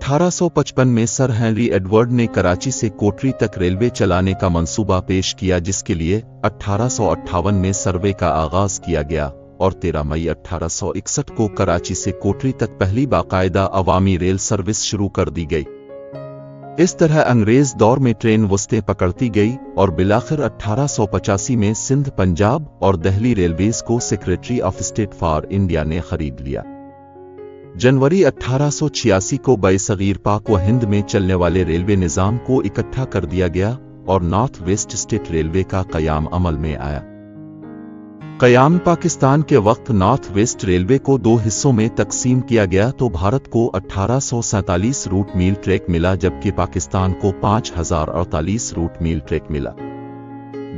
1855 में sir Henry Edward ने कराची से कोटरी तक रेलवे चलाने का मंसूबा पेश किया, जिसके लिए 1858 में सर्वे का आगाज किया गया और 13 मई 1861 को कराची से कोटरी तक पहली बाकायदा अवामी रेल सर्विस शुरू कर दी गई। इस तरह अंग्रेज दौर में ट्रेन वस्तें पकड़ती गई और बिलाखिर 1885 में सिंध, पंजाब और दिल्ली रेलवेज को secretary of state for India ने खरीद लिया। जनवरी 1886 को बरसगीर पाक व हिंद में चलने वाले रेलवे निज़ाम को इकट्ठा कर दिया गया और नॉर्थ वेस्ट स्टेट रेलवे का क़याम अमल में आया। क़याम पाकिस्तान के वक्त नॉर्थ वेस्ट रेलवे को दो हिस्सों में तकसीम किया गया तो भारत को 1847 रूट मील ट्रैक मिला, जबकि पाकिस्तान को 5048 रूट मील ट्रैक मिला।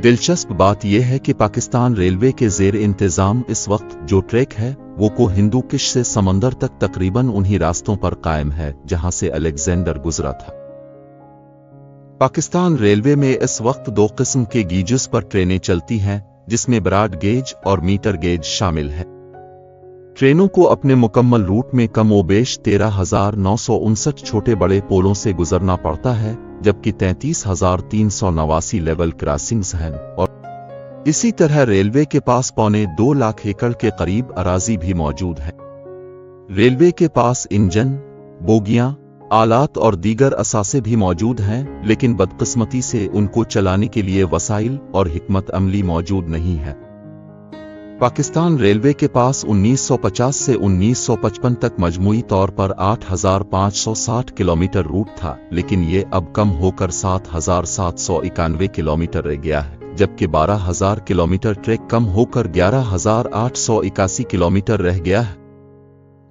दिलचस्प बात यह है कि पाकिस्तान रेलवे के ज़ेर इंतज़ाम इस वक्त जो ट्रैक है वो को हिंदू कुश से समंदर तक तकरीबन उन्हीं रास्तों पर कायम है जहां से अलेक्जेंडर गुजरा था। पाकिस्तान रेलवे में इस वक्त दो किस्म के गीजेस पर ट्रेनें चलती हैं, जिसमें ब्रॉड गेज और मीटर गेज शामिल है। ट्रेनों को अपने मुकम्मल रूट में कमोबेश 13,959 छोटे बड़े पोलों से गुजरना पड़ता है, जबकि 33,389 लेवल क्रॉसिंग्स हैं और इसी तरह रेलवे के पास 2.25 लाख एकड़ के करीब अराजी भी मौजूद है। रेलवे के पास इंजन, बोगियां, आलात और दीगर असासे भी मौजूद हैं, लेकिन बदकिस्मती से उनको चलाने के लिए वसाइल और हिकमत अमली मौजूद नहीं है। पाकिस्तान रेलवे के पास 1950 से 1955 तक मजमूई तौर पर 8,560 किलोमीटर रूट था, लेकिन ये अब कम होकर 7,791 किलोमीटर रह गया है, जबकि 12,000 किलोमीटर ट्रैक कम होकर 11,881 किलोमीटर रह गया है।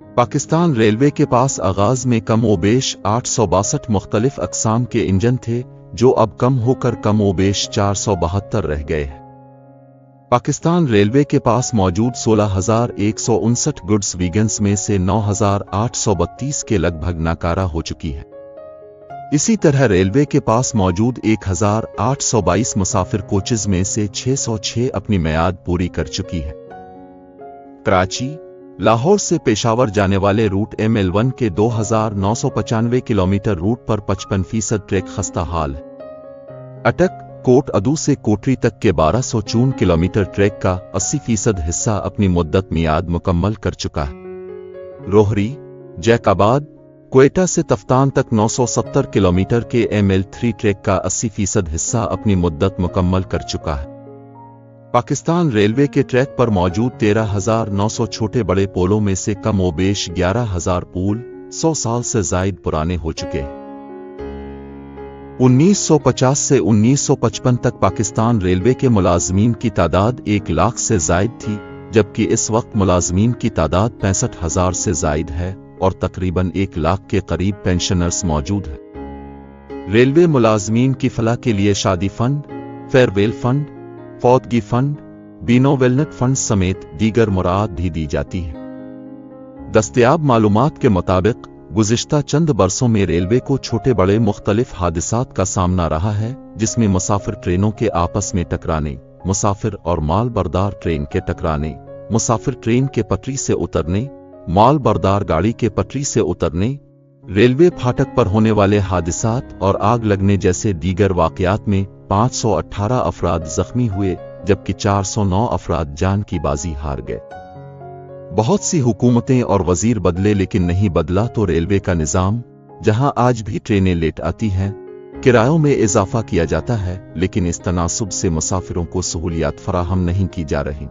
पाकिस्तान रेलवे के पास आगाज में कमोबेश 862 मुख्तलिफ अक़साम के इंजन थे, जो अब कम होकर कमोबेश 472 रह गए हैं। पाकिस्तान रेलवे के पास मौजूद 16,159 गुड्स वैगन्स में से 9,832 के लगभग नाकारा हो चुकी है। इसी तरह रेलवे के पास मौजूद 1,822 मुसाफिर कोचेज में से 606 अपनी मियाद पूरी कर चुकी है। कराची, लाहौर से पेशावर जाने वाले रूट ML1 के 2,995 किलोमीटर रूट पर 55% ट्रैक खस्ता हाल है। अटक, कोट अदू से कोटरी तक के 1254 किलोमीटर ट्रैक का 80% हिस्सा अपनी मुद्दत मियाद मुकम्मल कर चुका है। रोहरी, जैकाबाद, क्वेटा से तफ्तान तक 970 किलोमीटर के ML3 ट्रैक का 80% हिस्सा अपनी मुद्दत मुकम्मल कर चुका है। पाकिस्तान रेलवे के ट्रैक पर मौजूद 13,900 छोटे बड़े पोलों में से कमोबेश 11,000 पुल 100 साल से जायद पुराने हो चुके हैं। 1950 से 1955 तक पाकिस्तान रेलवे के मुलाजमीन की तादाद 1 लाख से जायद थी, जबकि इस वक्त मुलाजमीन की तादाद 65,000 से जायद है और तकरीबन 1 लाख के करीब पेंशनर्स मौजूद हैं। रेलवे मुलाजमीन की फलाह के लिए शादी फंड, फेयरवेल फंड, फौतगी फंड, बीनो वेलनेट फंड समेत दीगर मुराद भी दी जाती है। दस्तयाब मालूमात के मुताबिक गुज़िश्ता चंद बरसों में रेलवे को छोटे बड़े मुख्तलिफ हादिसात का सामना रहा है, जिसमें मुसाफिर ट्रेनों के आपस में टकराने, मुसाफिर और माल बरदार ट्रेन के टकराने, मुसाफिर ट्रेन के पटरी से उतरने, माल बरदार गाड़ी के पटरी से उतरने, रेलवे फाटक पर होने वाले हादिसात और आग लगने जैसे दीगर वाक़यात में 518 अफराद जख्मी हुए, जबकि 409 अफराद जान की बाजी हार गए। बहुत सी हुकूमतें और वजीर बदले, लेकिन नहीं बदला तो रेलवे का निज़ाम। जहां आज भी ट्रेनें लेट आती हैं, किरायों में इजाफा किया जाता है, लेकिन इस तनासुब से मुसाफिरों को सहूलियात फराहम नहीं की जा रही।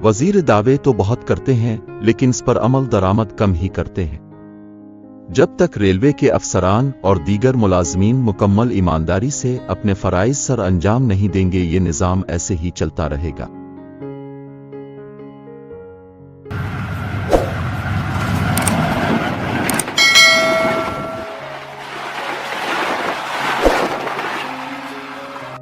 वजीर दावे तो बहुत करते हैं, लेकिन इस पर अमल दरामद कम ही करते हैं। जब तक रेलवे के अफसरान और दीगर मुलाजमीन मुकम्मल ईमानदारी से अपने फ़राइज़ सर अंजाम नहीं देंगे, ये निज़ाम ऐसे ही चलता रहेगा।